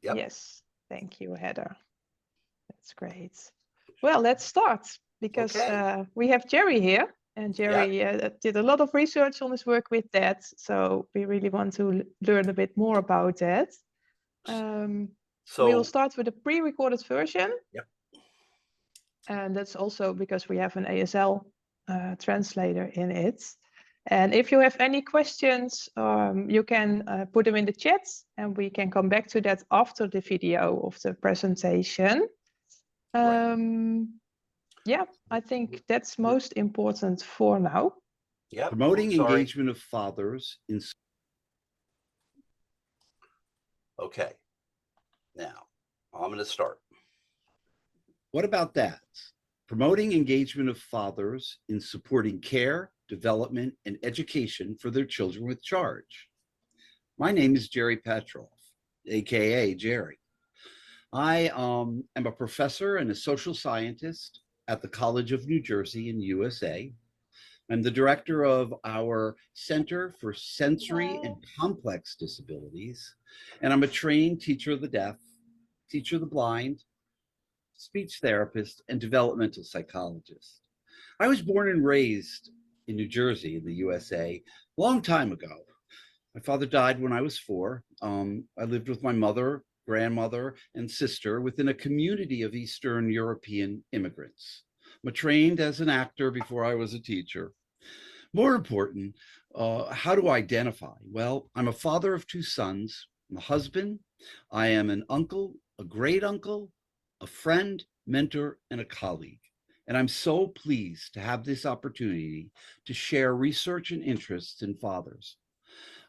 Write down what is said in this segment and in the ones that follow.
Yep. Yes, thank you, Heather. That's great. Well, let's start because we have Jerry here, and Jerry did a lot of research on his work with that. So we really want to learn a bit more about that. We will start with a pre-recorded version. Yep. And that's also because we have an ASL translator in it. And if you have any questions, you can put them in the chat and we can come back to that after the video of the presentation. Yeah, I think that's most important for now. Yeah. Promoting engagement of fathers in. Okay. Now, I'm going to start. What about that? Promoting engagement of fathers in supporting care, development, and education for their children with charge. My name is Jerry Petroff, aka Jerry. I am a professor and a social scientist at the College of New Jersey in USA. I'm the director of our Center for Sensory and Complex Disabilities, and I'm a trained teacher of the deaf, teacher of the blind, speech therapist, and developmental psychologist. I was born and raised in New Jersey in the USA a long time ago. My father died when I was 4. I lived with my mother, grandmother, and sister within a community of Eastern European immigrants. I'm trained as an actor before I was a teacher. More important, how to identify? Well, I'm a father of 2 sons. I'm a husband. I am an uncle, a great uncle, a friend, mentor, and a colleague. And I'm so pleased to have this opportunity to share research and interests in fathers.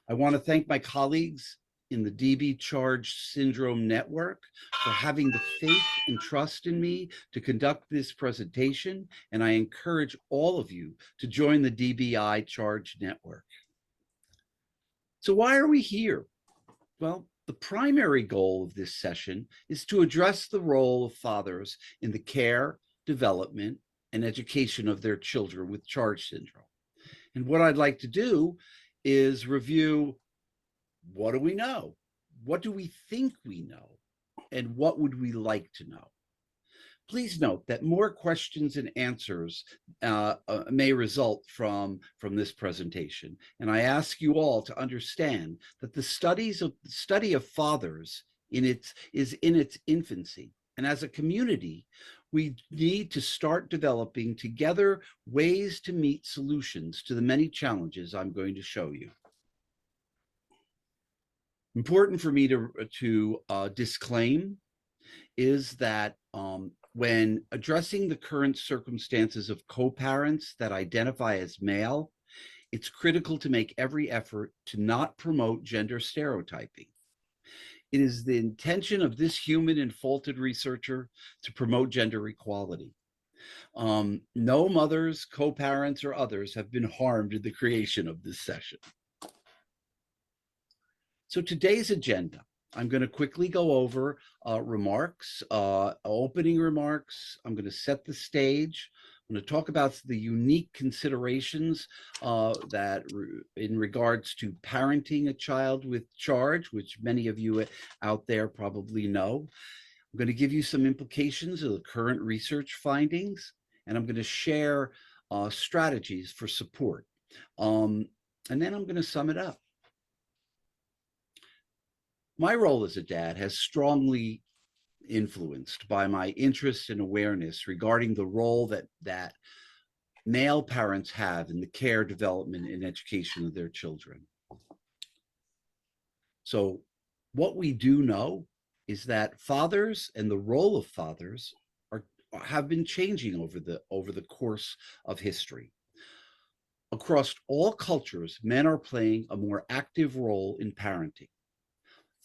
I want to thank my colleagues in the DB Charged Syndrome Network for having the faith and trust in me to conduct this presentation, and I encourage all of you to join the DBI Charged Network. So why are we here? Well, the primary goal of this session is to address the role of fathers in the care, development, and education of their children with Charge syndrome. And what I'd like to do is review, what do we know? What do we think we know? And what would we like to know? Please note that more questions and answers may result from this presentation. And I ask you all to understand that the study of fathers is in its infancy. And as a community, we need to start developing together ways to meet solutions to the many challenges I'm going to show you. Important for me to disclaim is that when addressing the current circumstances of co-parents that identify as male, it's critical to make every effort to not promote gender stereotyping. It is the intention of this human and faulted researcher to promote gender equality. No mothers, co-parents, or others have been harmed in the creation of this session. So today's agenda, I'm going to quickly go over remarks, opening remarks. I'm going to set the stage. I'm going to talk about the unique considerations that in regards to parenting a child with charge, which many of you out there probably know. I'm going to give you some implications of the current research findings, and I'm going to share strategies for support. And then I'm going to sum it up. My role as a dad has strongly influenced by my interest and awareness regarding the role that male parents have in the care, development, and education of their children. So what we do know is that fathers and the role of fathers have been changing over the course of history. Across all cultures, men are playing a more active role in parenting.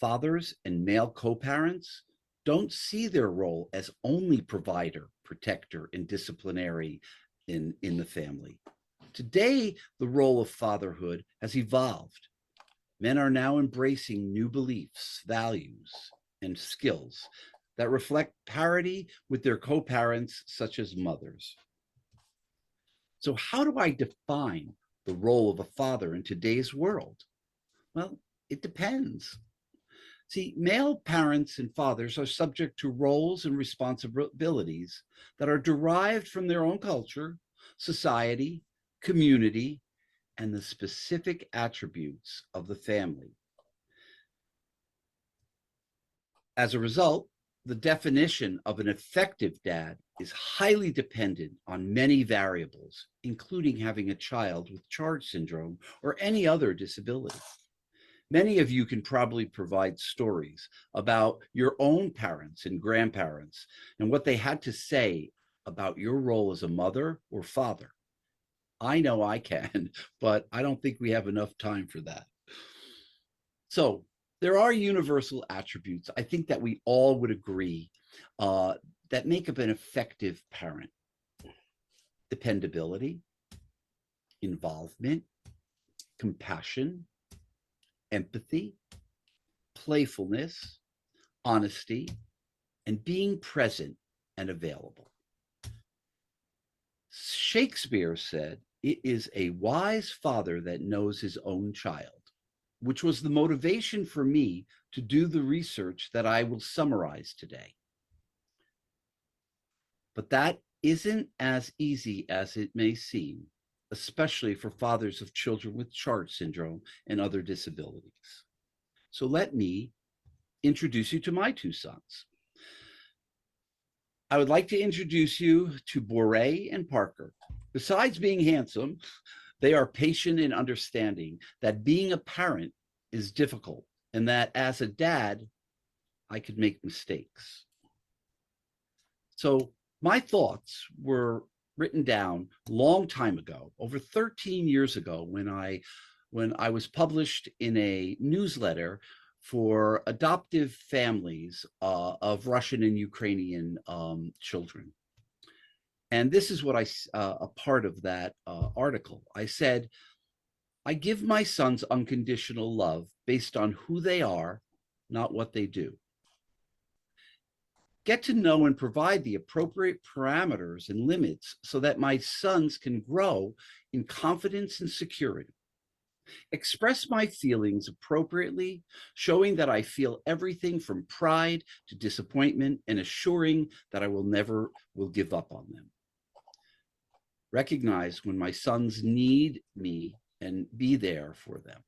Fathers and male co-parents don't see their role as only provider, protector, and disciplinary in the family. Today, the role of fatherhood has evolved. Men are now embracing new beliefs, values, and skills that reflect parity with their co-parents, such as mothers. So how do I define the role of a father in today's world? Well, it depends. See, male parents and fathers are subject to roles and responsibilities that are derived from their own culture, society, community, and the specific attributes of the family. As a result, the definition of an effective dad is highly dependent on many variables, including having a child with Charge syndrome or any other disability. Many of you can probably provide stories about your own parents and grandparents and what they had to say about your role as a mother or father. I know I can, but I don't think we have enough time for that. So there are universal attributes, I think, that we all would agree that make up an effective parent. Dependability, involvement, compassion, empathy, playfulness, honesty, and being present and available. Shakespeare said, "It is a wise father that knows his own child," which was the motivation for me to do the research that I will summarize today. But that isn't as easy as it may seem, especially for fathers of children with Charge syndrome and other disabilities. So let me introduce you to my two sons. I would like to introduce you to Boré and Parker. Besides being handsome, they are patient and understanding that being a parent is difficult and that as a dad, I could make mistakes. So my thoughts were written down a long time ago, over 13 years ago, when I was published in a newsletter for adoptive families of Russian and Ukrainian children. And this is what a part of that article. I said, I give my sons unconditional love based on who they are, not what they do. Get to know and provide the appropriate parameters and limits so that my sons can grow in confidence and security. Express my feelings appropriately, showing that I feel everything from pride to disappointment and assuring that I will never give up on them. Recognize when my sons need me and be there for them.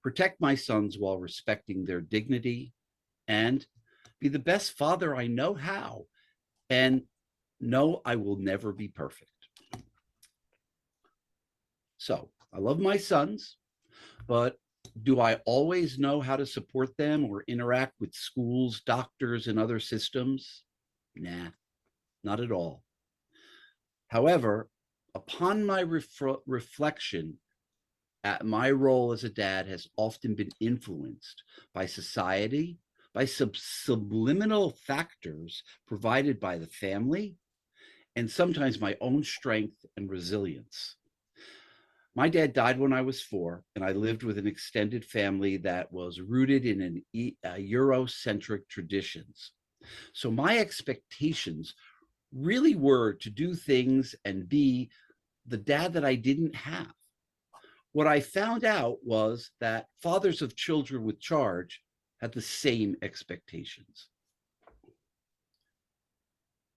Protect my sons while respecting their dignity and be the best father I know how, and know I will never be perfect. So I love my sons, but do I always know how to support them or interact with schools, doctors, and other systems? Nah, not at all. However, upon my reflection, my role as a dad has often been influenced by society, by subliminal factors provided by the family, and sometimes my own strength and resilience. My dad died when I was 4, and I lived with an extended family that was rooted in an Eurocentric traditions. So my expectations really were to do things and be the dad that I didn't have. What I found out was that fathers of children with Charge had the same expectations.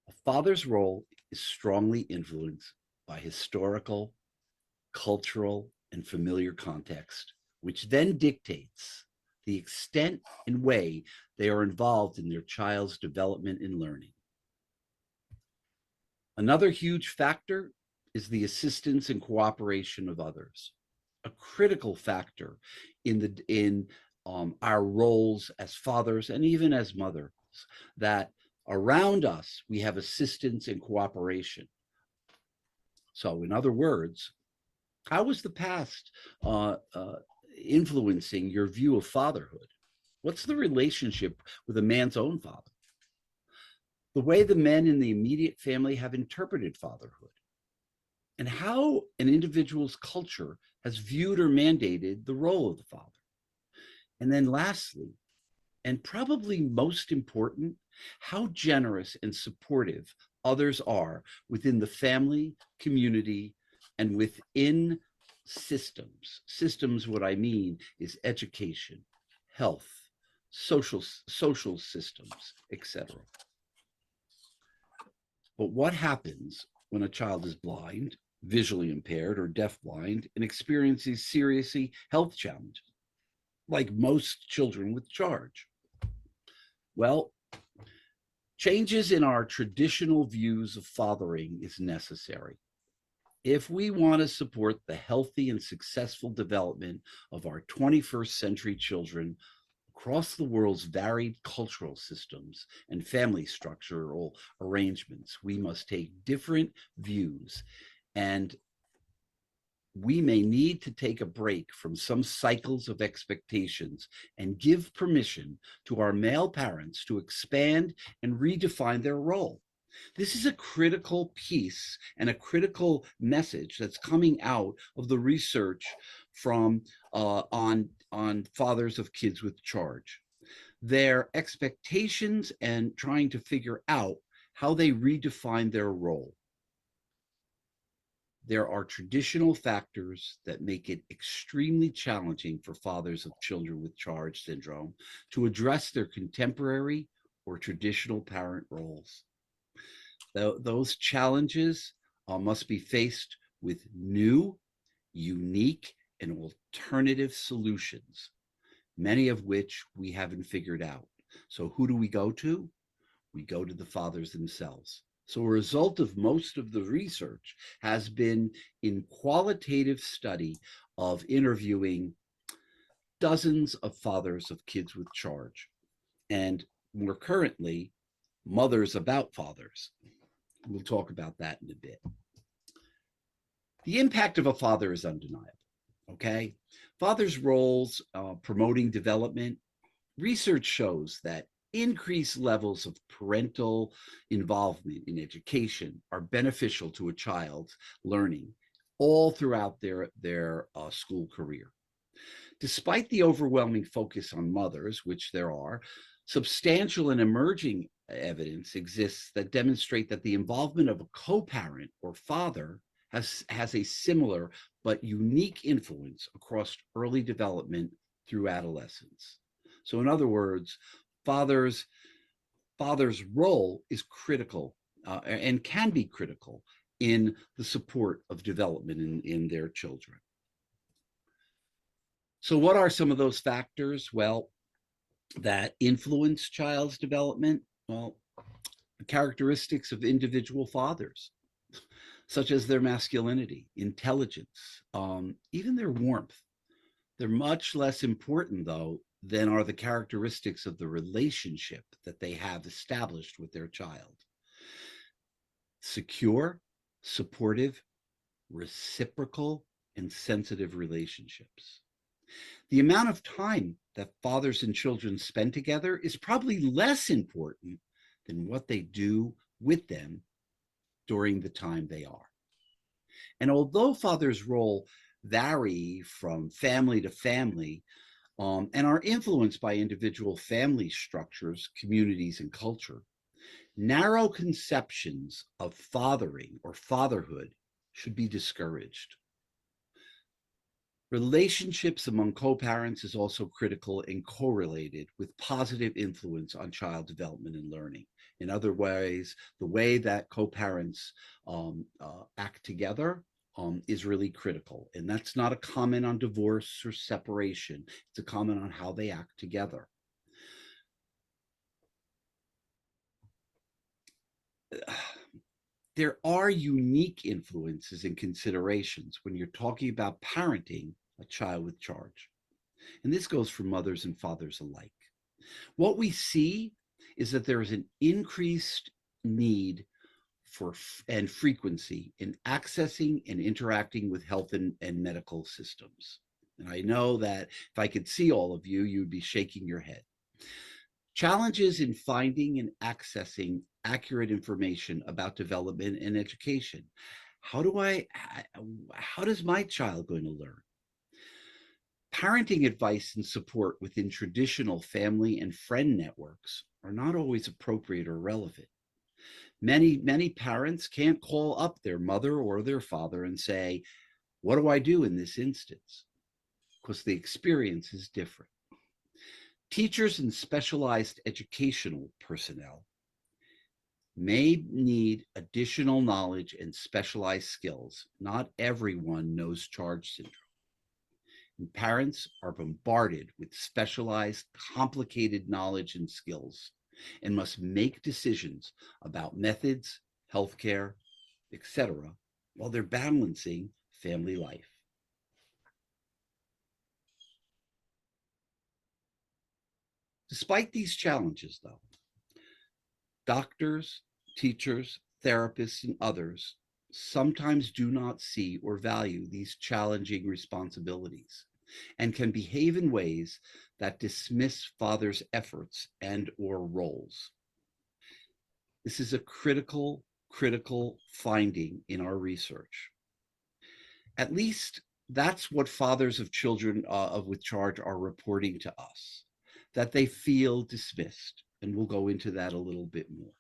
A father's role is strongly influenced by historical, cultural, and familiar context, which then dictates the extent and way they are involved in their child's development and learning. Another huge factor is the assistance and cooperation of others, a critical factor in our roles as fathers and even as mothers, that around us we have assistance and cooperation. So in other words, how was the past influencing your view of fatherhood? What's the relationship with a man's own father? The way the men in the immediate family have interpreted fatherhood, and how an individual's culture has viewed or mandated the role of the father. And then lastly, and probably most important, how generous and supportive others are within the family, community, and within systems. Systems, what I mean is education, health, social systems, etc. But what happens when a child is blind, visually impaired, or deafblind and experiences serious health challenges, like most children with charge? Well, changes in our traditional views of fathering is necessary. If we want to support the healthy and successful development of our 21st century children across the world's varied cultural systems and family structural arrangements, we must take different views, and we may need to take a break from some cycles of expectations and give permission to our male parents to expand and redefine their role. This is a critical piece and a critical message that's coming out of the research from on fathers of kids with charge. Their expectations and trying to figure out how they redefine their role. There are traditional factors that make it extremely challenging for fathers of children with charge syndrome to address their contemporary or traditional parent roles. Those challenges must be faced with new, unique, and alternative solutions, many of which we haven't figured out. So who do we go to? We go to the fathers themselves. So a result of most of the research has been in qualitative study of interviewing dozens of fathers of kids with charge, and more currently, mothers about fathers. We'll talk about that in a bit. The impact of a father is undeniable, okay? Fathers' roles promoting development. Research shows that increased levels of parental involvement in education are beneficial to a child's learning all throughout their school career. Despite the overwhelming focus on mothers, which there are, substantial and emerging evidence exists that demonstrate that the involvement of a co-parent or father has a similar but unique influence across early development through adolescence. So in other words, father's role is critical and can be critical in the support of development in their children. So what are some of those factors? Well, that influence child's development? Well, the characteristics of individual fathers, such as their masculinity, intelligence, even their warmth. They're much less important, though, than are the characteristics of the relationship that they have established with their child. Secure, supportive, reciprocal, and sensitive relationships. The amount of time that fathers and children spend together is probably less important than what they do with them during the time they are. And although fathers' role vary from family to family, and are influenced by individual family structures, communities, and culture, narrow conceptions of fathering or fatherhood should be discouraged. Relationships among co-parents is also critical and correlated with positive influence on child development and learning. In other ways, the way that co-parents act together is really critical. And that's not a comment on divorce or separation. It's a comment on how they act together. There are unique influences and considerations when you're talking about parenting a child with charge. And this goes for mothers and fathers alike. What we see is that there is an increased need for and frequency in accessing and interacting with health and medical systems. And I know that if I could see all of you, you'd be shaking your head. Challenges in finding and accessing accurate information about development and education. How does my child going to learn? Parenting advice and support within traditional family and friend networks are not always appropriate or relevant. Many parents can't call up their mother or their father and say, what do I do in this instance? Because the experience is different. Teachers and specialized educational personnel may need additional knowledge and specialized skills. Not everyone knows charge syndrome. And parents are bombarded with specialized, complicated knowledge and skills and must make decisions about methods, healthcare, etc., while they're balancing family life. Despite these challenges, though, doctors, teachers, therapists, and others sometimes do not see or value these challenging responsibilities and can behave in ways that dismiss fathers' efforts and or roles. This is a critical finding in our research. At least that's what fathers of children with charge are reporting to us, that they feel dismissed. And we'll go into that a little bit more.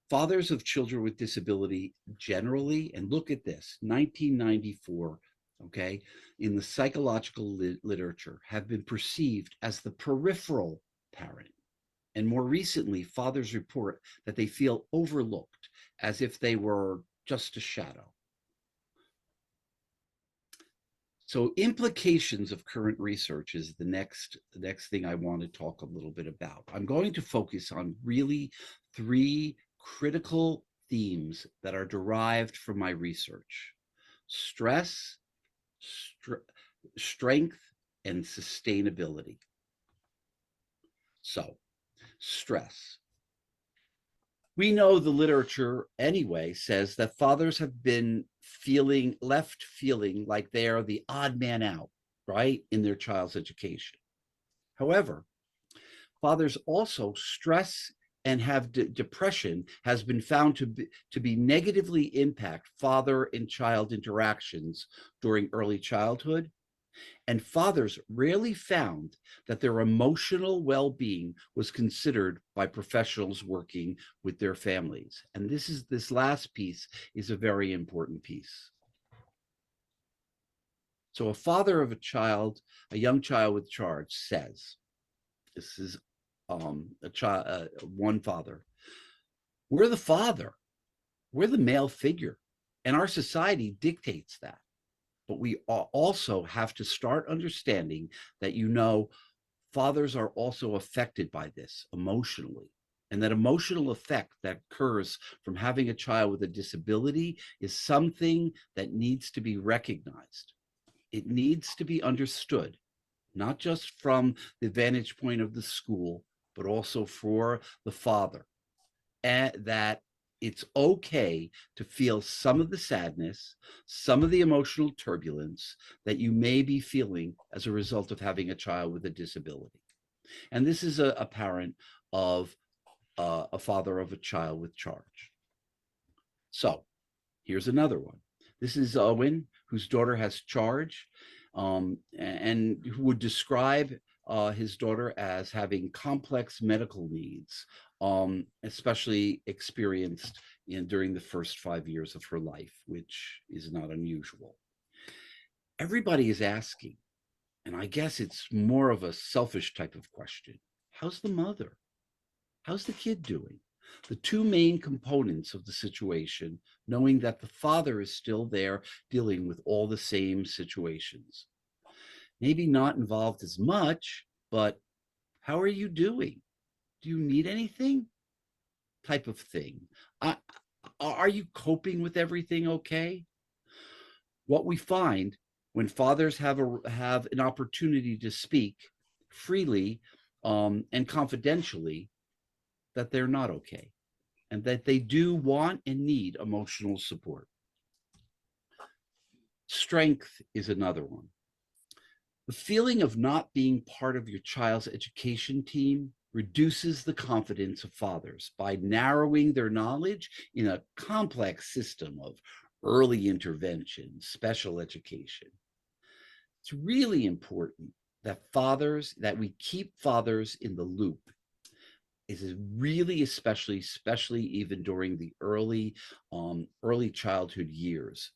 Fathers of children with disability generally, and look at this, 1994, okay, in the psychological literature have been perceived as the peripheral parent. And more recently, fathers report that they feel overlooked as if they were just a shadow. So implications of current research is the next thing I want to talk a little bit about. I'm going to focus on really 3 critical themes that are derived from my research: stress, strength, and sustainability. So, stress. We know the literature anyway says that fathers have been left feeling like they are the odd man out, right, in their child's education. However, fathers also stress and have depression has been found to be negatively impact father and child interactions during early childhood. And fathers rarely found that their emotional well-being was considered by professionals working with their families. And this last piece is a very important piece. So a father of a young child with charge says, this is one father, we're the father, we're the male figure, and our society dictates that. But we also have to start understanding that, fathers are also affected by this emotionally. And that emotional effect that occurs from having a child with a disability is something that needs to be recognized. It needs to be understood, not just from the vantage point of the school, but also for the father, and that it's okay to feel some of the sadness, some of the emotional turbulence that you may be feeling as a result of having a child with a disability. And this is a parent of a father of a child with charge. So here's another one. This is Owen, whose daughter has charge, and who would describe his daughter as having complex medical needs, especially experienced during the first 5 years of her life, which is not unusual. Everybody is asking, and I guess it's more of a selfish type of question, how's the mother? How's the kid doing? The 2 main components of the situation, knowing that the father is still there dealing with all the same situations. Maybe not involved as much, but how are you doing? Do you need anything? Type of thing. Are you coping with everything okay? What we find when fathers have an opportunity to speak freely and confidentially, that they're not okay, and that they do want and need emotional support. Strength is another one. The feeling of not being part of your child's education team reduces the confidence of fathers by narrowing their knowledge in a complex system of early intervention, special education. It's really important that we keep fathers in the loop. Is really especially even during the early childhood years,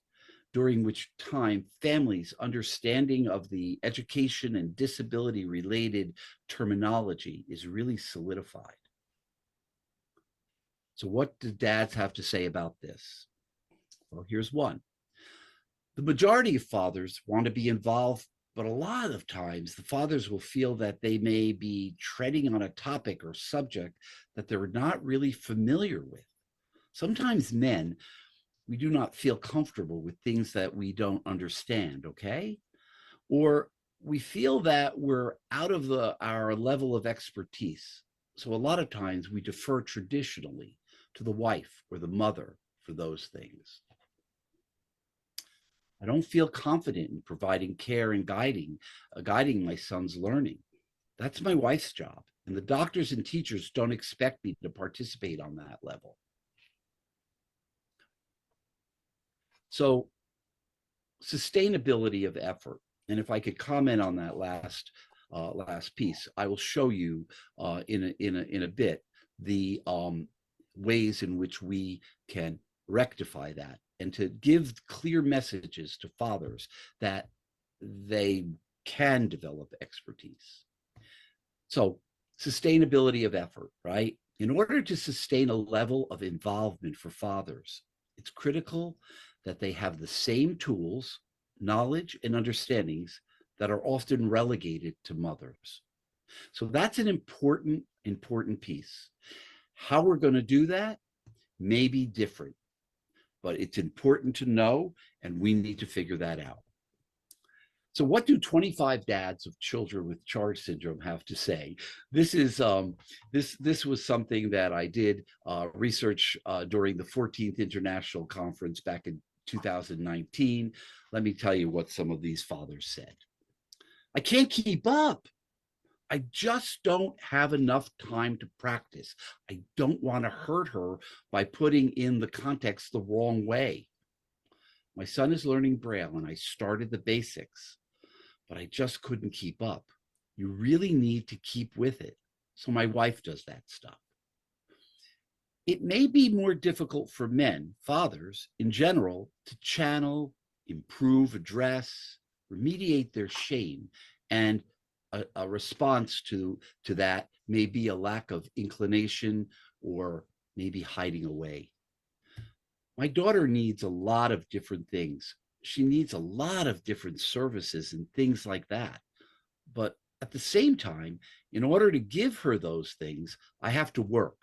during which time families' understanding of the education and disability related terminology is really solidified. So what do dads have to say about this? Well, here's one. The majority of fathers want to be involved, but a lot of times the fathers will feel that they may be treading on a topic or subject that they're not really familiar with. Sometimes men, we do not feel comfortable with things that we don't understand, okay? Or we feel that we're out of our level of expertise. So a lot of times we defer traditionally to the wife or the mother for those things. I don't feel confident in providing care and guiding my son's learning. That's my wife's job, and the doctors and teachers don't expect me to participate on that level. So, sustainability of effort, and if I could comment on that last piece, I will show you in a bit the ways in which we can rectify that, and to give clear messages to fathers that they can develop expertise. So, sustainability of effort, right? In order to sustain a level of involvement for fathers, it's critical that they have the same tools, knowledge, and understandings that are often relegated to mothers. So that's an important piece. How we're going to do that may be different, but it's important to know, and we need to figure that out. So what do 25 dads of children with Charge syndrome have to say? This is this was something that I did research during the 14th International Conference back in 2019. Let me tell you what some of these fathers said. I can't keep up. I just don't have enough time to practice. I don't want to hurt her by putting in the context the wrong way. My son is learning Braille and I started the basics, but I just couldn't keep up. You really need to keep with it. So my wife does that stuff. It may be more difficult for men, fathers in general, to channel, improve, address, remediate their shame, and a response to that may be a lack of inclination or maybe hiding away. My daughter needs a lot of different things. She needs a lot of different services and things like that. But at the same time, in order to give her those things, I have to work.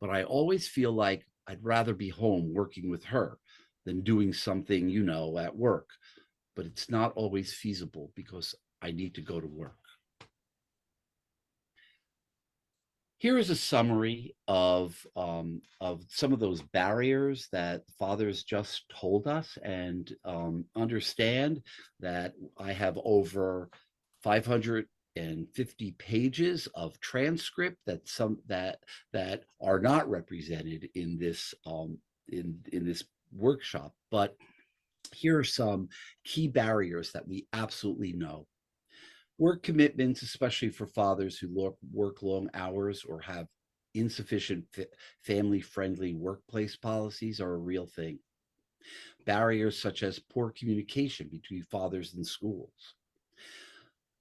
But I always feel like I'd rather be home working with her than doing something, you know, at work. But it's not always feasible because I need to go to work. Here is a summary of some of those barriers that fathers just told us, and understand that I have over 550 pages of transcript that are not represented in this in this workshop. But here are some key barriers that we absolutely know. Work commitments, especially for fathers who work long hours or have insufficient family-friendly workplace policies, are a real thing. Barriers such as poor communication between fathers and schools.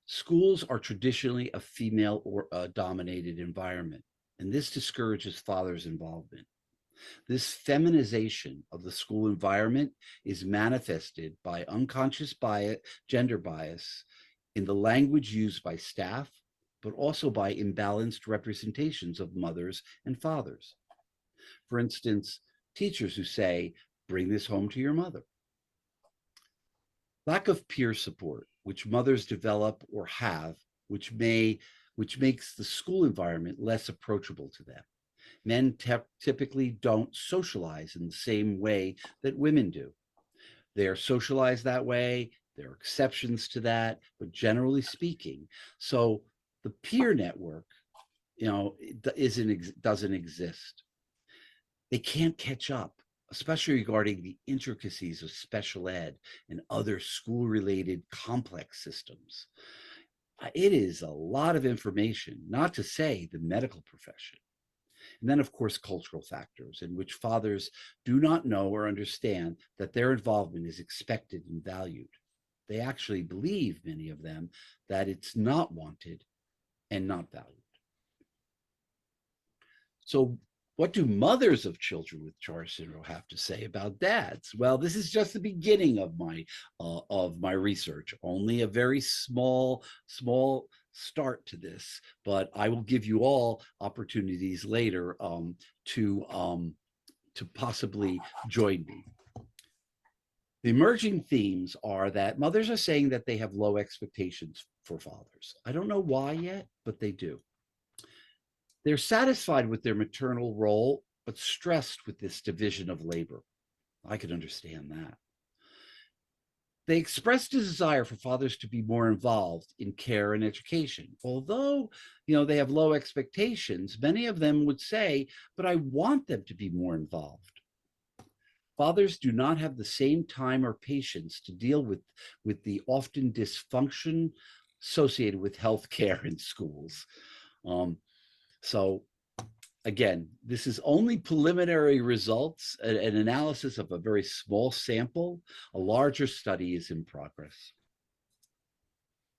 Schools are traditionally a female or dominated environment, and this discourages fathers' involvement. This feminization of the school environment is manifested by unconscious bias, gender bias, in the language used by staff, but also by imbalanced representations of mothers and fathers. For instance, teachers who say, "Bring this home to your mother." Lack of peer support, which mothers develop or have, which makes the school environment less approachable to them. Men typically don't socialize in the same way that women do. They are socialized that way. There are exceptions to that, but generally speaking, so the peer network, you know, doesn't exist. They can't catch up, especially regarding the intricacies of special ed and other school-related complex systems. It is a lot of information, not to say the medical profession. And then, of course, cultural factors in which fathers do not know or understand that their involvement is expected and valued. They actually believe, many of them, that it's not wanted and not valued. So what do mothers of children with Charge syndrome have to say about dads? Well, this is just the beginning of my research. Only a very small start to this, but I will give you all opportunities later to possibly join me. The emerging themes are that mothers are saying that they have low expectations for fathers. I don't know why yet, but they do. They're satisfied with their maternal role, but stressed with this division of labor. I could understand that. They expressed a desire for fathers to be more involved in care and education. Although, they have low expectations, many of them would say, but I want them to be more involved. Fathers do not have the same time or patience to deal with the often dysfunction associated with healthcare in schools. So again, this is only preliminary results, an analysis of a very small sample. A larger study is in progress.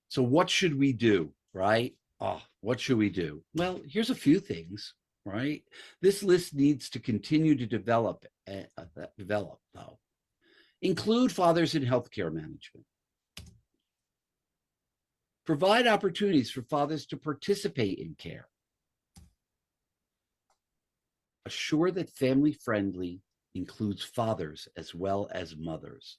So what should we do, right? What should we do? Well, here's a few things, right? This list needs to continue to develop though. Include fathers in healthcare management. Provide opportunities for fathers to participate in care. Assure that family-friendly includes fathers as well as mothers.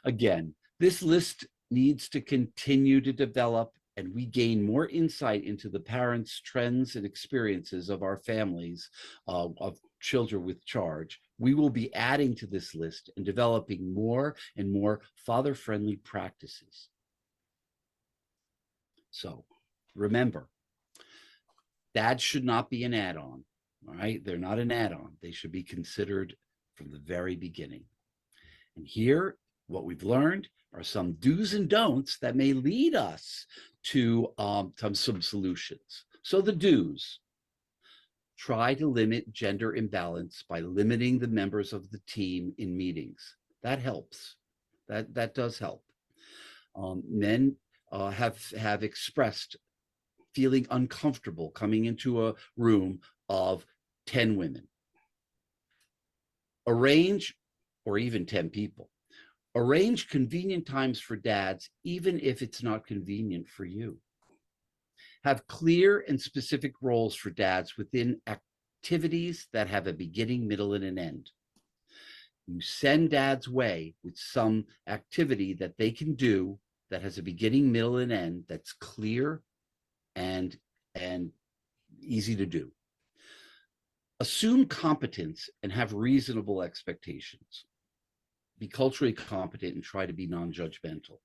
Again, this list needs to continue to develop, and we gain more insight into the parents' trends and experiences of our families of children with charge. We will be adding to this list and developing more and more father-friendly practices. So remember, dads should not be an add-on. All right, they're not an add-on. They should be considered from the very beginning. And here, what we've learned are some do's and don'ts that may lead us to some solutions. So the do's: try to limit gender imbalance by limiting the members of the team in meetings. That helps. That does help. Men have expressed feeling uncomfortable coming into a room of 10 women. Arrange, or even 10 people. Arrange convenient times for dads, even if it's not convenient for you. Have clear and specific roles for dads within activities that have a beginning, middle, and an end. You send dads' way with some activity that they can do that has a beginning, middle, and end that's clear and easy to do. Assume competence and have reasonable expectations. Be culturally competent and try to be non-judgmental.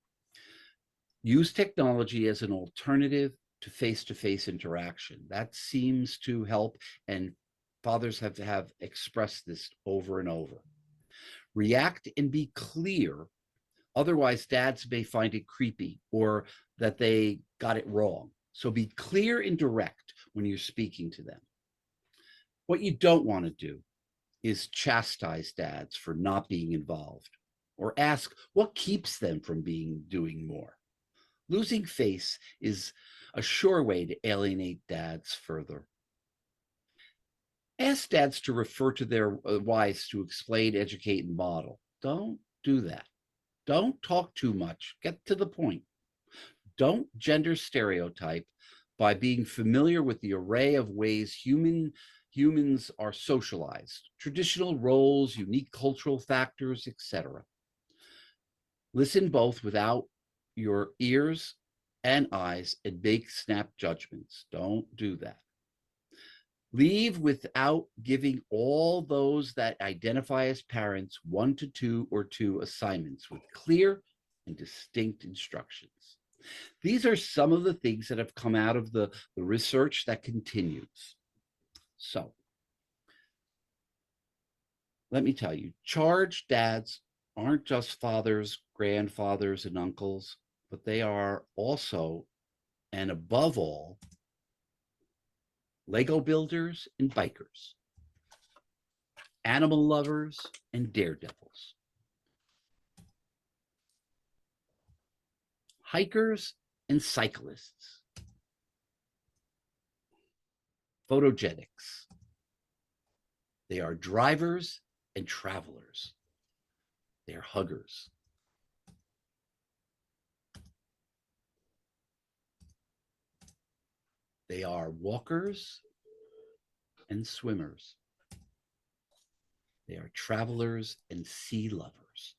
Use technology as an alternative to face-to-face interaction. That seems to help, and fathers have expressed this over and over. React and be clear. Otherwise, dads may find it creepy or that they got it wrong. So be clear and direct when you're speaking to them. What you don't want to do is chastise dads for not being involved or ask what keeps them from doing more. Losing face is a sure way to alienate dads further. Ask dads to refer to their wives to explain, educate, and model. Don't do that. Don't talk too much. Get to the point. Don't gender stereotype by being familiar with the array of ways humans are socialized, traditional roles, unique cultural factors, etc. Listen both without your ears and eyes and make snap judgments. Don't do that. Leave without giving all those that identify as parents 1 to 2 or 2 assignments with clear and distinct instructions. These are some of the things that have come out of the research that continues. So let me tell you, charge dads aren't just fathers, grandfathers, and uncles, but they are also, and above all, Lego builders and bikers, animal lovers and daredevils, hikers and cyclists, photogenics. They are drivers and travelers. They are huggers. They are walkers and swimmers. They are travelers and sea lovers.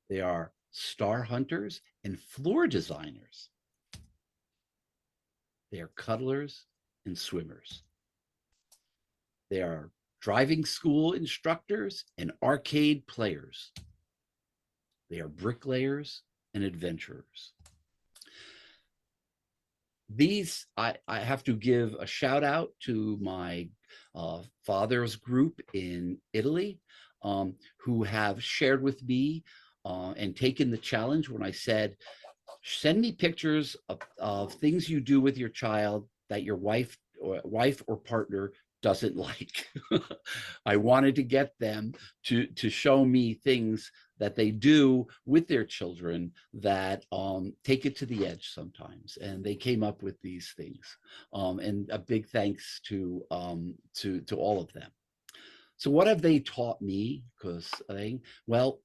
They are star hunters and floor designers. They are cuddlers and swimmers. They are driving school instructors and arcade players. They are bricklayers and adventurers. These, I have to give a shout out to my father's group in Italy, who have shared with me and taken the challenge when I said, send me pictures of things you do with your child that your wife or partner doesn't like. I wanted to get them to show me things that they do with their children that take it to the edge sometimes, and they came up with these things. And a big thanks to all of them. So what have they taught me? Well,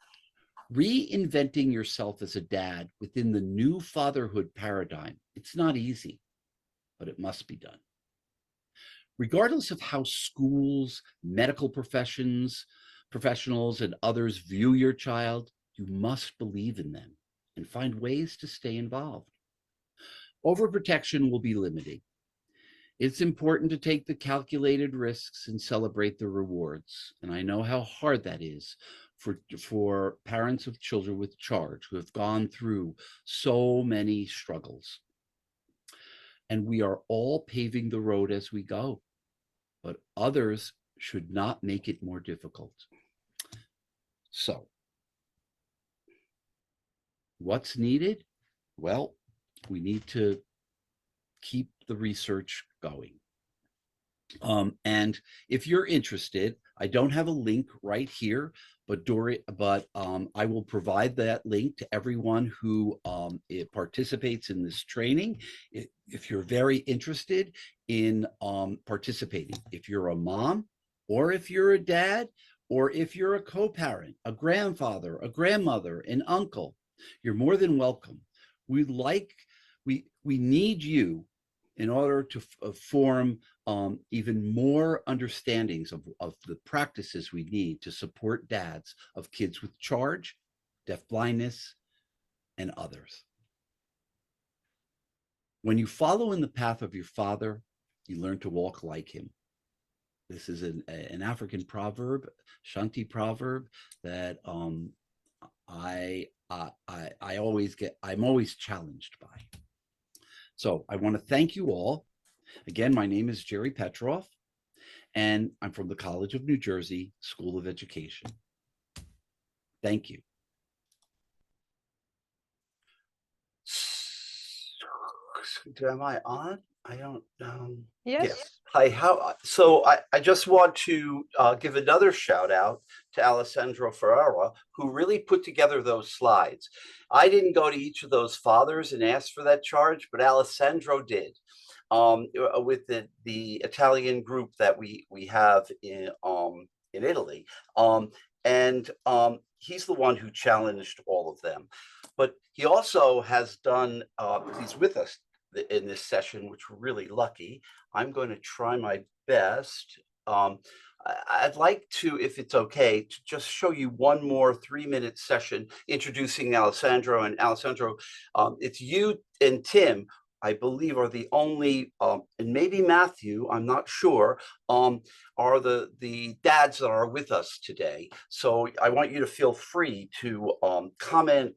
reinventing yourself as a dad within the new fatherhood paradigm. It's not easy, but it must be done. Regardless of how schools, medical professionals, and others view your child, you must believe in them and find ways to stay involved. Overprotection will be limiting. It's important to take the risks and celebrate the rewards. And I know how hard that is for parents of children with charge who have gone through so many struggles. And we are all paving the road as we go, but others should not make it more difficult. So, what's needed? Well, we need to keep the research going. And if you're interested, I don't have a link right here, but I will provide that link to everyone who participates in this training. If you're very interested in participating, if you're a mom, or if you're a dad, or if you're a co-parent, a grandfather, a grandmother, an uncle, you're more than welcome. We need you in order to form even more understandings of the practices we need to support dads of kids with charge, deafblindness, and others. When you follow in the path of your father, you learn to walk like him. This is an African proverb, Shanti proverb, that I'm always challenged by. So I want to thank you all. Again, my name is Jerry Petroff, and I'm from the College of New Jersey School of Education. Thank you. Am I on? I don't know. Yes. Hi, so I just want to give another shout out to Alessandro Ferrara, who really put together those slides. I didn't go to each of those fathers and ask for that charge, but Alessandro did, with the Italian group that we have in Italy. He's the one who challenged all of them. But he also has done, he's with us in this session, which we're really lucky. I'm going to try my best. I'd like to, if it's okay, to just show you one more 3-minute session introducing Alessandro. And Alessandro, it's you and Tim, I believe, are the only, and maybe Matthew, I'm not sure, are the dads that are with us today. So I want you to feel free to comment,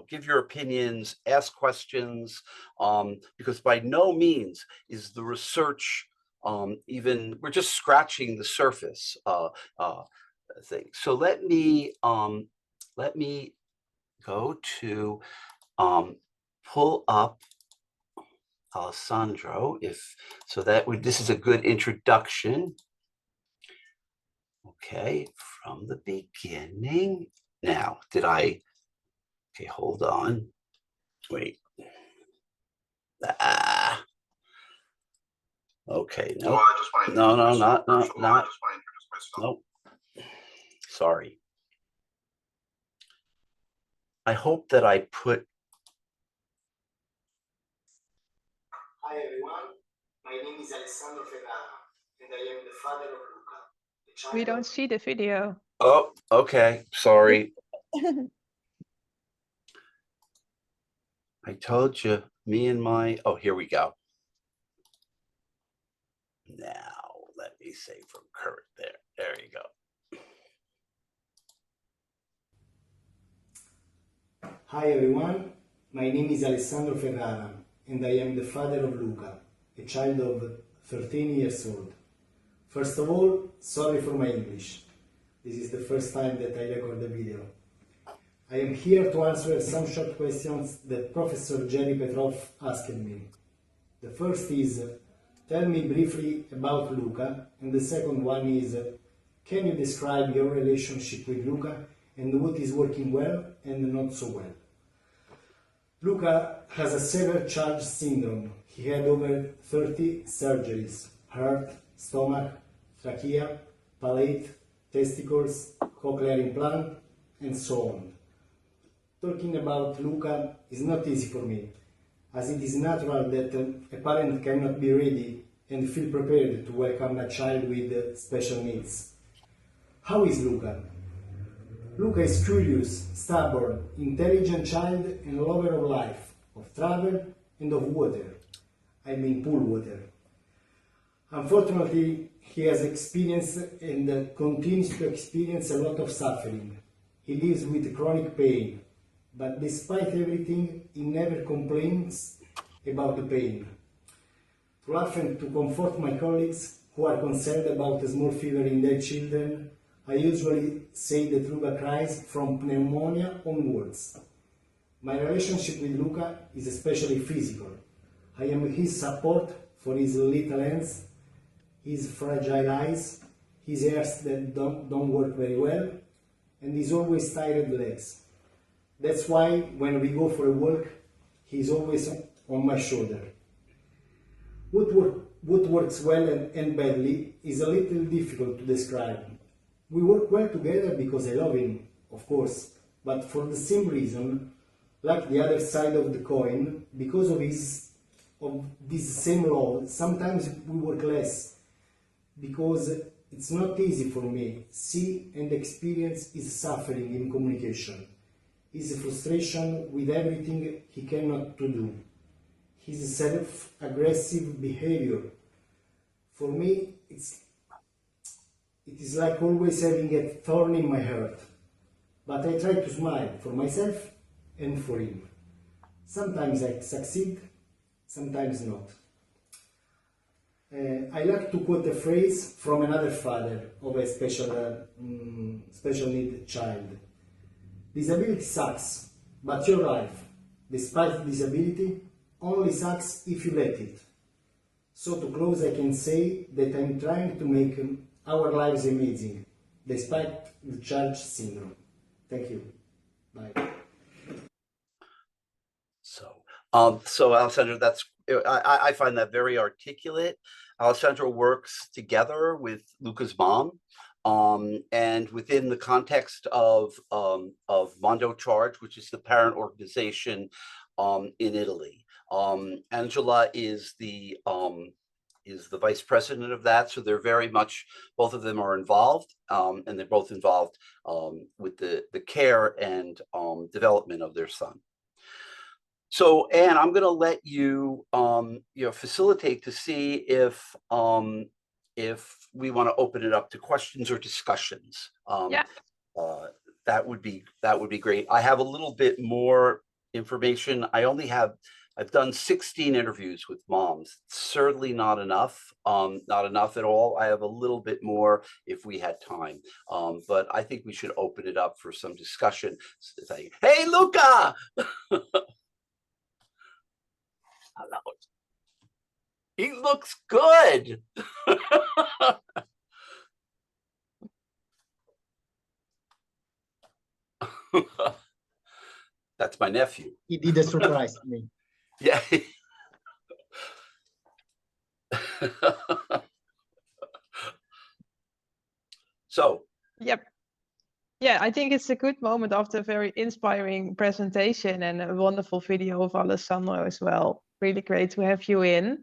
give your opinions, ask questions, because by no means is the research we're just scratching the surface thing. So let me go to pull up. Alessandro, so this is a good introduction. Okay, from the beginning. Now, okay, hold on. Wait. Okay, no. No, not. Nope. Sorry. I hope that I put. Hi everyone, my name is Alessandro Ferrara and I am the father of Luca. We don't see the video. Oh, okay. Sorry. I told you, oh, here we go. Now, let me say from current there. There you go. Hi everyone, my name is Alessandro Ferrara and I am the father of Luca, a child of 13 years old. First of all, sorry for my English. This is the first time that I record the video. I am here to answer some short questions that Professor Jerry Petroff asked me. The first is, tell me briefly about Luca, and the second one is, can you describe your relationship with Luca and what is working well and not so well? Luca has a severe charge syndrome. He had over 30 surgeries: heart, stomach, trachea, palate, testicles, cochlear implant, and so on. Talking about Luca is not easy for me, as it is natural that a parent cannot be ready and feel prepared to welcome a child with special needs. How is Luca? Luca is curious, stubborn, intelligent child and lover of life, of travel and of water. I mean pool water. Unfortunately, he has experienced and continues to experience a lot of suffering. He lives with chronic pain, but despite everything, he never complains about the pain. To laugh and to comfort my colleagues who are concerned about a small fever in their children, I usually say that Luca cries from pneumonia onwards. My relationship with Luca is especially physical. I am his support for his little hands, his fragile eyes, his ears that don't work very well, and his always tired legs. That's why when we go for a walk, he's always on my shoulder. What works well and badly is a little difficult to describe. We work well together because I love him, of course, but for the same reason, like the other side of the coin, because of this same love, sometimes we work less, because it's not easy for me see and experience his suffering in communication, his frustration with everything he cannot do, his self-aggressive behavior. For me, it is like always having a thorn in my heart, but I try to smile for myself and for him. Sometimes I succeed, sometimes not. I like to quote a phrase from another father of a special need child. Disability sucks, but your life, despite disability, only sucks if you let it. So to close, I can say that I'm trying to make our lives amazing, despite the charge syndrome. Thank you. Bye. So Alessandro, I find that very articulate. Alessandro works together with Luca's mom, and within the context of Mondo Charge, which is the parent organization in Italy. Angela is the vice president of that, so they're very much, both of them are involved, and they're both involved with the care and development of their son. So, Anne, I'm going to let you, facilitate to see if we want to open it up to questions or discussions. Yeah. That would be great. I have a little bit more information. I've done 16 interviews with moms. Certainly not enough at all. I have a little bit more if we had time, but I think we should open it up for some discussion. Hey, Luca! Hello. He looks good. That's my nephew. He did a surprise to me. Yeah. So, Yep. Yeah, I think it's a good moment after a very inspiring presentation and a wonderful video of Alessandro as well. Really great to have you in.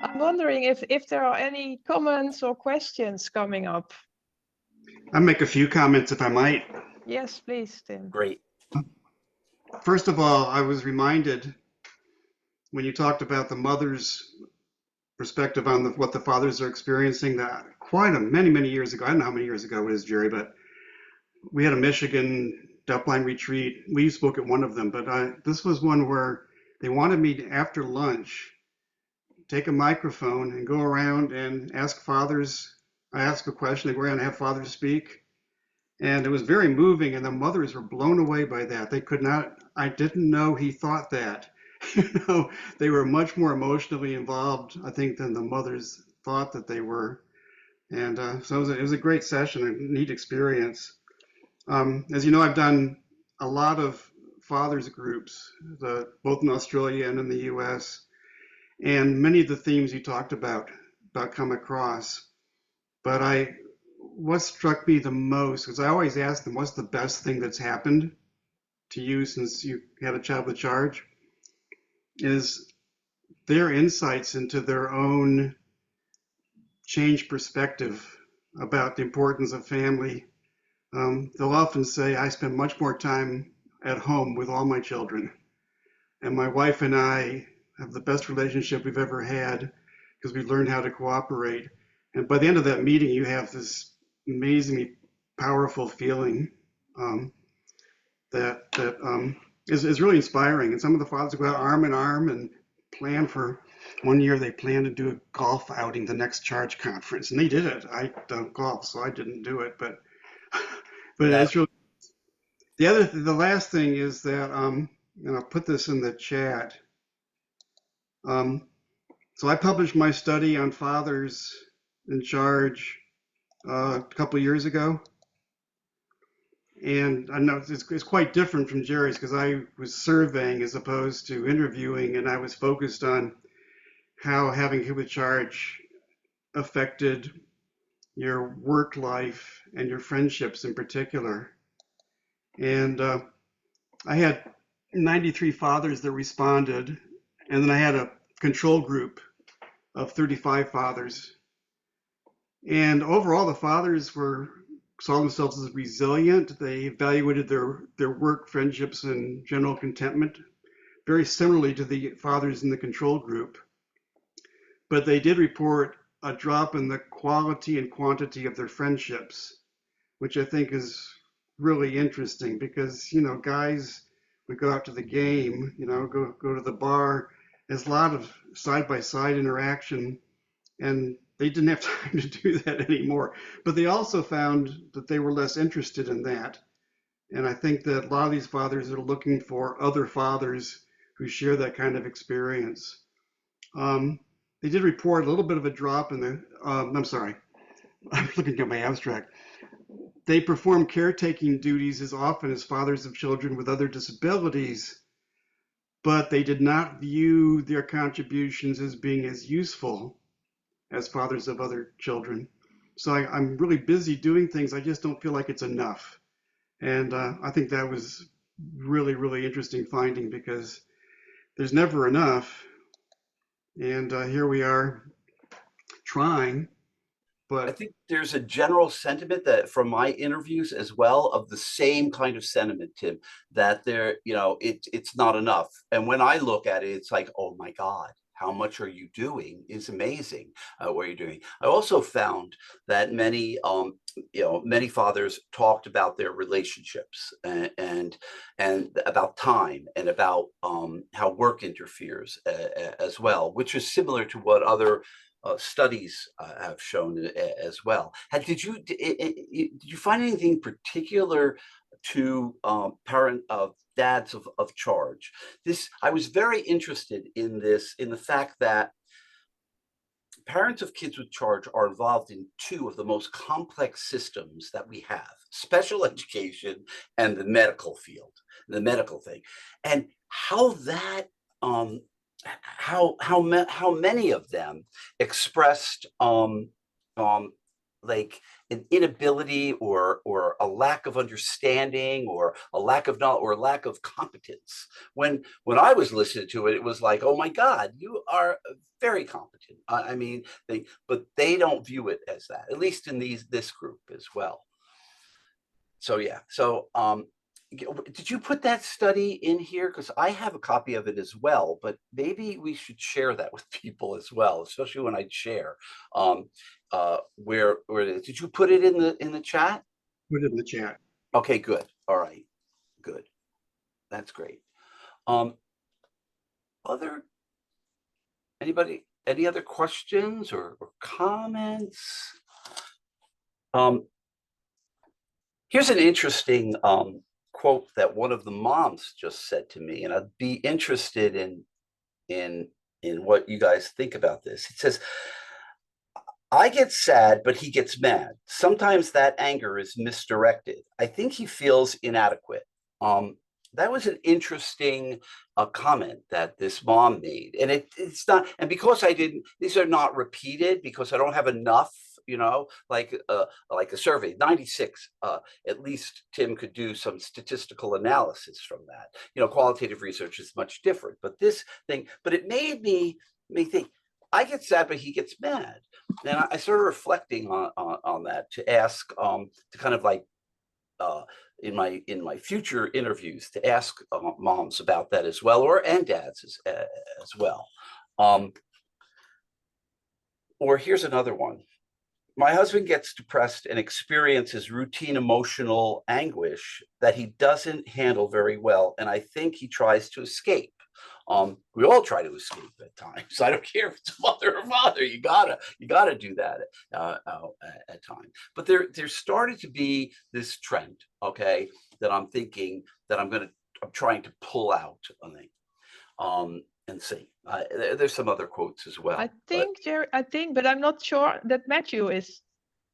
I'm wondering if there are any comments or questions coming up. I'll make a few comments if I might. Yes, please, Tim. great. First of all, I was reminded when you talked about the mother's perspective on what the fathers are experiencing, that many years ago, I don't know how many years ago it is, Jerry, but we had a Michigan deafblind retreat. We spoke at one of them, but this was one where they wanted me to, after lunch, take a microphone and go around and ask fathers. I ask a question, they go around and have fathers speak. And it was very moving, and the mothers were blown away by that. They could not, I didn't know he thought that. They were much more emotionally involved, I think, than the mothers thought that they were. And so it was a great session, a neat experience. As you know, I've done a lot of fathers groups, both in Australia and in the US. And many of the themes you talked about come across. But what struck me the most, because I always ask them, what's the best thing that's happened to you since you had a child with charge, is their insights into their own changed perspective about the importance of family. They'll often say, I spend much more time at home with all my children. And my wife and I have the best relationship we've ever had because we learned how to cooperate. And by the end of that meeting, you have this amazingly powerful feeling that is really inspiring. And some of the fathers go out arm in arm and plan for, one year they planned to do a golf outing the next charge conference, and they did it. I don't golf, so I didn't do it, but it's really, the last thing is that, and I'll put this in the chat. So I published my study on fathers in charge a couple of years ago. And I know it's quite different from Jerry's because I was surveying as opposed to interviewing, and I was focused on how having him with charge affected your work life and your friendships in particular. And I had 93 fathers that responded, and then I had a control group of 35 fathers. And overall, the fathers saw themselves as resilient. They evaluated their work, friendships, and general contentment very similarly to the fathers in the control group. But they did report a drop in the quality and quantity of their friendships, which I think is really interesting because, guys would go out to the game, go to the bar. There's a lot of side-by-side interaction, and they didn't have time to do that anymore. But they also found that they were less interested in that. And I think that a lot of these fathers are looking for other fathers who share that kind of experience. They did report a little bit of a drop in the, I'm sorry, I'm looking at my abstract. They perform caretaking duties as often as fathers of children with other disabilities, but they did not view their contributions as being as useful as fathers of other children. So I'm really busy doing things. I just don't feel like it's enough. And I think that was really, really interesting finding because there's never enough. And here we are trying. But I think there's a general sentiment that from my interviews as well of the same kind of sentiment, Tim, that it's not enough. And when I look at it, it's like, oh my God, how much are you doing is amazing what you're doing. I also found that many fathers talked about their relationships and about time and about how work interferes as well, which is similar to what other studies have shown as well. Did you find anything particular to dads of charge? I was very interested in the fact that parents of kids with charge are involved in two of the most complex systems that we have: special education and the medical field, the medical thing. And how that how many of them expressed like an inability or a lack of understanding or a lack of knowledge or a lack of competence. When I was listening to it, it was like, oh my God, you are very competent. I mean, but they don't view it as that, at least in this group as well. So yeah, so did you put that study in here? Because I have a copy of it as well, but maybe we should share that with people as well, especially when I share. Where did you put it in the chat? Put it in the chat. Okay, good. All right, good. That's great. Any other questions or comments? Here's an interesting quote that one of the moms just said to me, and I'd be interested in what you guys think about this. It says, I get sad, but he gets mad. Sometimes that anger is misdirected. I think he feels inadequate. That was an interesting comment that this mom made. And it's not, and because these are not repeated because I don't have enough, like a survey, 96, at least Tim could do some statistical analysis from that. Qualitative research is much different, but it made me think, I get sad, but he gets mad. And I started reflecting on that to ask, to kind of like, in my future interviews, to ask moms about that as well, and dads as well. Or here's another one. My husband gets depressed and experiences routine emotional anguish that he doesn't handle very well, and I think he tries to escape. We all try to escape at times. I don't care if it's mother or father. You gotta do that at times. But there started to be this trend, okay, that I'm thinking that I'm trying to pull out on it, and see. There's some other quotes as well. I think, Jerry, but I'm not sure that Matthew is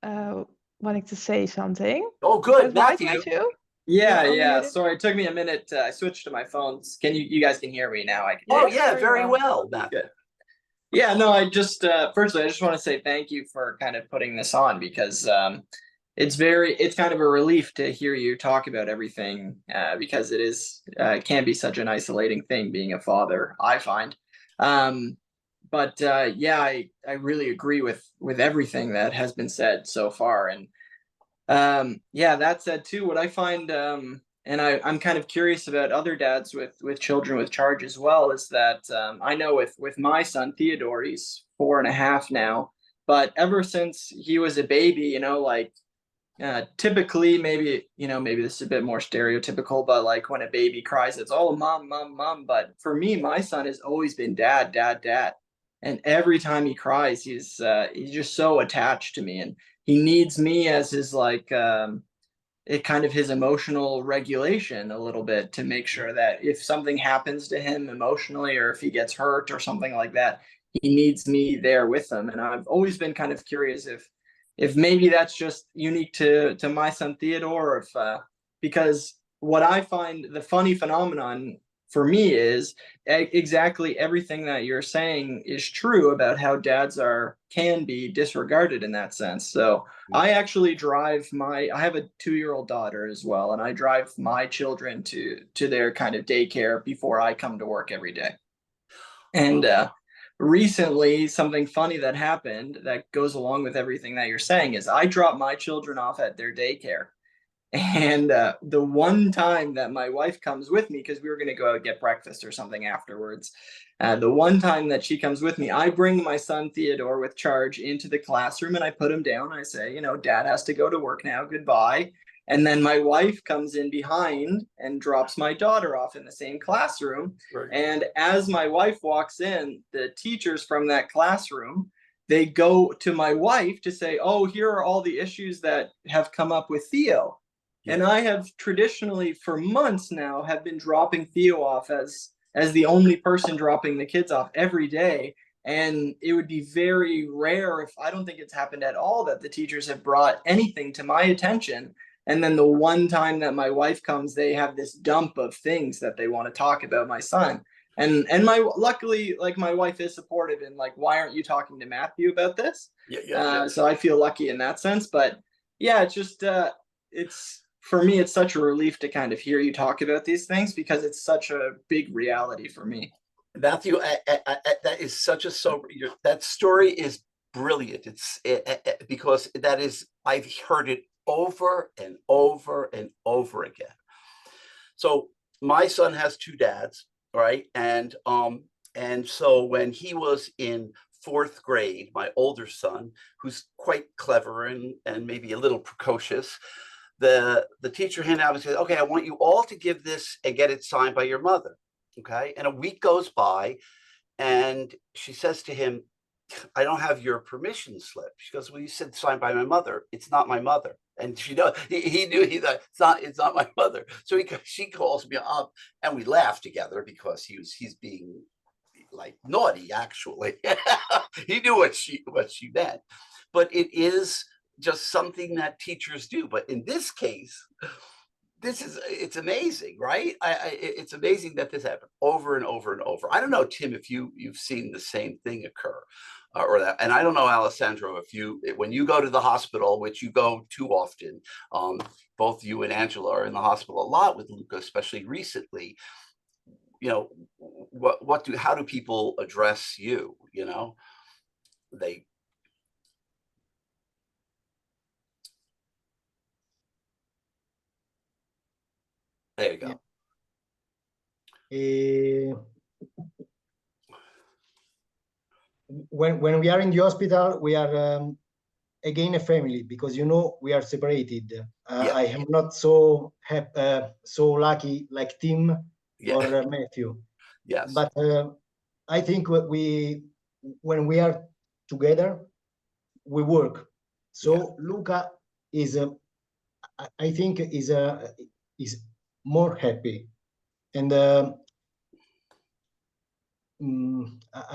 wanting to say something. Oh, good, Matthew. Right, Matthew? Yeah. Sorry, it took me a minute. I switched to my phones. You guys can hear me now? I can. Oh yeah, very well, Matthew. Good. Yeah, no, I just firstly, I just want to say thank you for kind of putting this on, because it's kind of a relief to hear you talk about everything, because it can be such an isolating thing being a father, I find. But yeah, I really agree with everything that has been said so far. And yeah, that said too, what I find, and I'm kind of curious about other dads with children with charge as well, is that I know with my son Theodore, he's 4.5 now, but ever since he was a baby, typically, maybe this is a bit more stereotypical, but like when a baby cries, it's all mom, mom, mom. But for me, my son has always been dad, dad, dad. And every time he cries, he's just so attached to me, and he needs me as his it kind of his emotional regulation a little bit, to make sure that if something happens to him emotionally, or if he gets hurt or something like that, he needs me there with him. And I've always been kind of curious if maybe that's just unique to my son Theodore, or if because what I find the funny phenomenon for me is exactly everything that you're saying is true about how dads can be disregarded in that sense. So I actually I have a 2-year-old daughter as well, and I drive my children to their kind of daycare before I come to work every day. And recently, something funny that happened that goes along with everything that you're saying is I dropped my children off at their daycare. And the one time that my wife comes with me, because we were going to go out get breakfast or something afterwards, the one time that she comes with me, I bring my son Theodore with charge into the classroom, and I put him down. I say, Dad has to go to work now. Goodbye. And then my wife comes in behind and drops my daughter off in the same classroom. Right. And as my wife walks in, the teachers from that classroom, they go to my wife to say, oh, here are all the issues that have come up with Theo. And I have traditionally, for months now, have been dropping Theo off as the only person dropping the kids off every day. And it would be very rare, if I don't think it's happened at all, that the teachers have brought anything to my attention. And then the one time that my wife comes, they have this dump of things that they want to talk about my son. And luckily, like, my wife is supportive and like, why aren't you talking to Matthew about this? So I feel lucky in that sense. But yeah, it's just it's, for me, it's such a relief to kind of hear you talk about these things, because it's such a big reality for me. Matthew, that is such a sober. That story is brilliant. It's because that is, I've heard it over and over and over again. So my son has two dads, right? And so when he was in 4th grade, my older son, who's quite clever and maybe a little precocious, the teacher handed out and said, okay, I want you all to give this and get it signed by your mother. Okay. And a week goes by and she says to him, I don't have your permission slip. She goes, well, you said signed by my mother. It's not my mother. And she knows, he knew, it's not my mother. So she calls me up and we laugh together because he's being like naughty, actually. He knew what she meant. But it is just something that teachers do. But in this case, it's amazing, right? It's amazing that this happened over and over and over. I don't know, Tim, if you've seen the same thing occur, or that. And I don't know, Alessandro, if when you go to the hospital, which you go too often, both you and Angela are in the hospital a lot with Luca, especially recently. You know, how do people address you? You know, there you go. When we are in the hospital, we are again a family, because we are separated. I am not so lucky like Tim or Matthew. Yes, but I think when we are together, we work. So Luca is, I think, is more happy, and I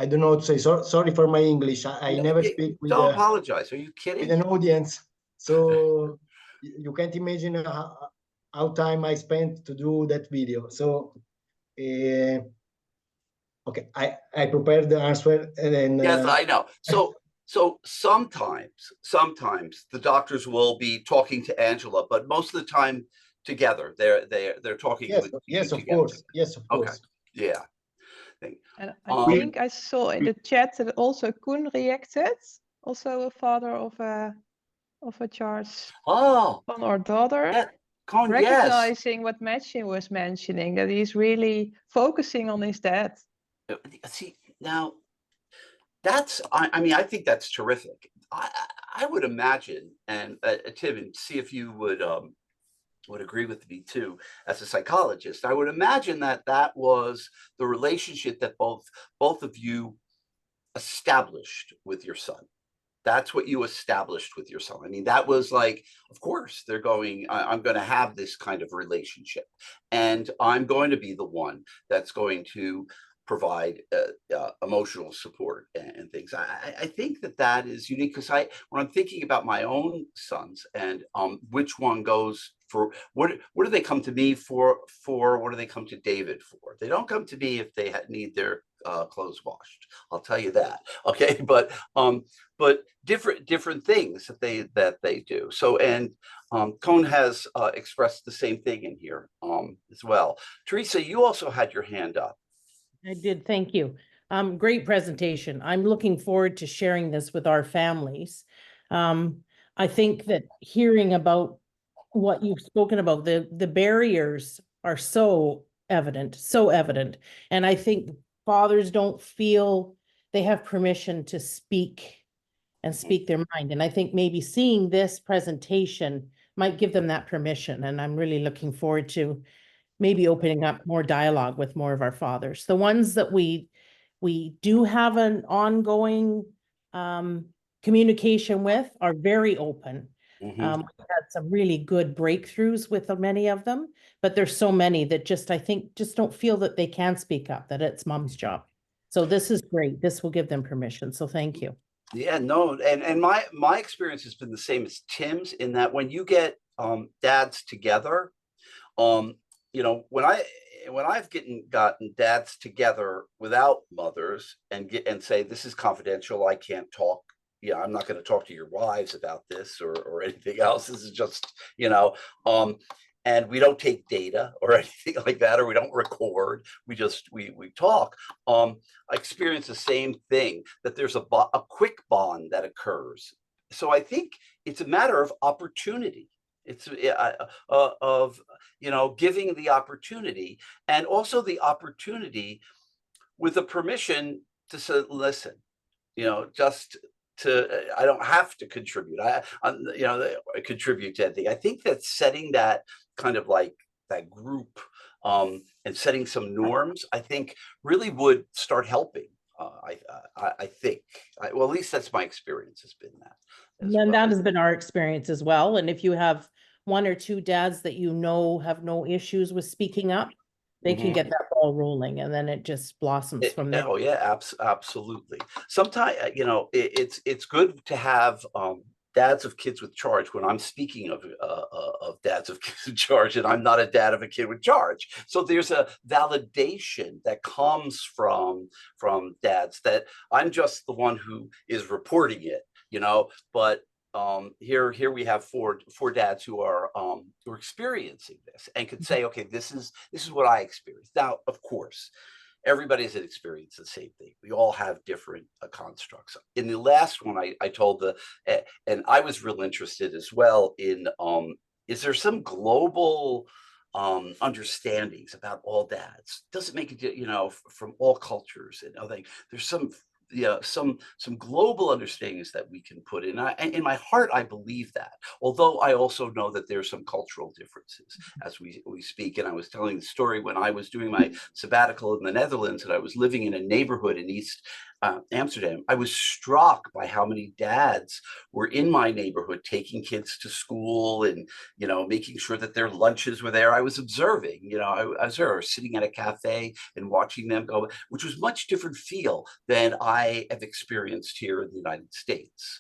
don't know what to say. Sorry for my English. I never speak with. Don't apologize. Are you kidding? With an audience, so you can't imagine how time I spent to do that video. So, okay, I prepared the answer, and then. Yes, I know. So sometimes the doctors will be talking to Angela, but most of the time together, they're talking with yes, you of together. course. Yes, of course. Okay. Yeah. And I think I saw in the chat that also Schoone reacted, also a father of a Charles son or daughter, recognizing what Matthew was mentioning, that he's really focusing on his dad. See, now that's, I mean, I think that's terrific. I would imagine, and Tim, and see if you would agree with me too, as a psychologist, I would imagine that was the relationship that both of you established with your son. That's what you established with your son. I mean, that was like, of course, they're going, I'm going to have this kind of relationship, and I'm going to be the one that's going to provide emotional support and things. I think that is unique, because when I'm thinking about my own sons and which one goes for what do they come to me for? What do they come to David for? They don't come to me if they need their clothes washed. I'll tell you that. Okay, but different things that they do. So, and Cone has expressed the same thing in here as well. Teresa, you also had your hand up. I did. Thank you. Great presentation. I'm looking forward to sharing this with our families. I think that hearing about what you've spoken about, the barriers are so evident. And I think fathers don't feel they have permission to speak their mind. And I think maybe seeing this presentation might give them that permission. And I'm really looking forward to maybe opening up more dialogue with more of our fathers. The ones that we do have an ongoing communication with are very open. We've had some really good breakthroughs with many of them, but there's so many that I think just don't feel that they can speak up, that it's mom's job. So this is great. This will give them permission. So thank you. Yeah, no, and my experience has been the same as Tim's, in that when you get dads together, you know, when I've gotten dads together without mothers and say, this is confidential, I can't talk. Yeah, I'm not going to talk to your wives about this or anything else. This is just, you know, and we don't take data or anything like that, or we don't record. We just we talk. I experience the same thing, that there's a quick bond that occurs. So I think it's a matter of opportunity. It's of, you know, giving the opportunity, and also the opportunity with the permission to say, listen, you know, just to, I don't have to contribute. You know, I contribute to anything. I think that setting that kind of like that group and setting some norms, I think really would start helping. I think, well, at least that's my experience, has been that. And that has been our experience as well. And if you have one or two dads that you know have no issues with speaking up, they can get that ball rolling, and then it just blossoms from there. Oh yeah, absolutely. Sometimes, you know, it's good to have dads of kids with charge when I'm speaking of dads of kids in charge, and I'm not a dad of a kid with charge. So there's a validation that comes from dads, that I'm just the one who is reporting it, you know, but here we have four dads who are experiencing this and could say, okay, this is what I experienced. Now, of course, everybody has experienced the same thing. We all have different constructs. In the last one, I told and I was real interested as well in, is there some global understandings about all dads? Doesn't make it, you know, from all cultures and other things. There's some, yeah, some global understandings that we can put in. And in my heart, I believe that. Although I also know that there's some cultural differences as we speak. And I was telling the story when I was doing my sabbatical in the Netherlands, and I was living in a neighborhood in East Amsterdam. I was struck by how many dads were in my neighborhood taking kids to school and, you know, making sure that their lunches were there. I was observing, you know, I was there sitting at a cafe and watching them go, which was much different feel than I have experienced here in the United States.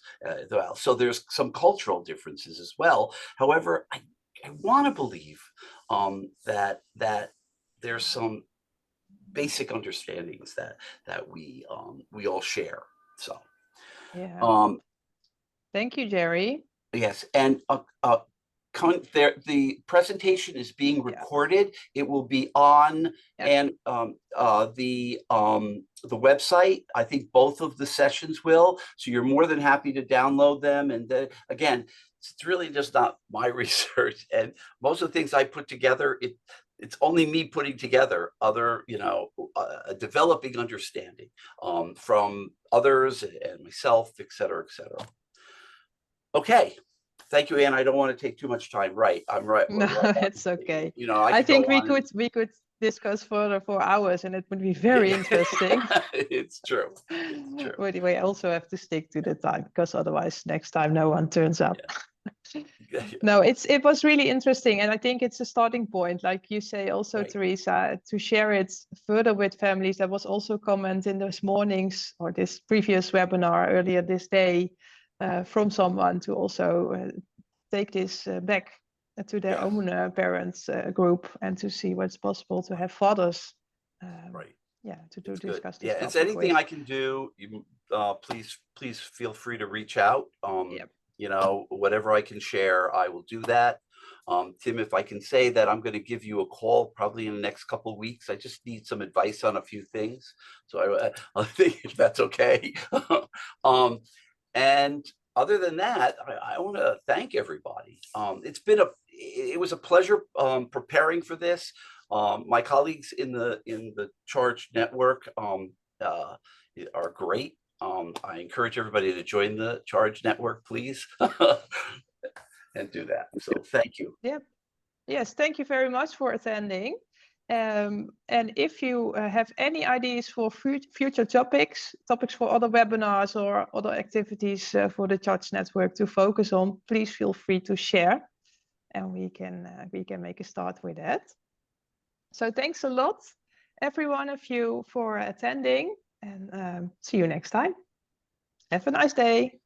So there's some cultural differences as well. However, I want to believe that there's some basic understandings that we all share. So Yeah. Thank you, Jerry. yes, and the presentation is being recorded. It will be on and the website. I think both of the sessions will. So you're more than happy to download them. And again, it's really just not my research, and most of the things I put together, it's only me putting together other, you know, developing understanding from others and myself, et cetera, et cetera. Okay. Thank you, Anne. I don't want to take too much time. Right. I'm right. No, right. it's okay. You know, I think we could discuss further for hours, and it would be very interesting. It's true. It's true. But we also have to stick to the time, because otherwise next time no one turns up. Yeah. No, it was really interesting, and I think it's a starting point, like you say also, Right. Teresa, to share it further with families. There was also a comment in this morning's or this previous webinar earlier this day from someone to also take this back to their own parents group, and to see what's possible to have fathers Right. yeah, to It's discuss good. this Yeah, it's topic anything with. I can do. You please feel free to reach out. Yep. You know, whatever I can share, I will do that. Tim, if I can say that I'm going to give you a call probably in the next couple of weeks. I just need some advice on a few things. So I think if that's okay. And other than that, I want to thank everybody. It was a pleasure preparing for this. My colleagues in the Charge Network are great. I encourage everybody to join the Charge Network, please, and do that. So thank you. Yep. Yes, thank you very much for attending. And if you have any ideas for future topics for other webinars or other activities for the Charge Network to focus on, please feel free to share, and we can make a start with that. So thanks a lot, every one of you, for attending. and see you next time. Have a nice day.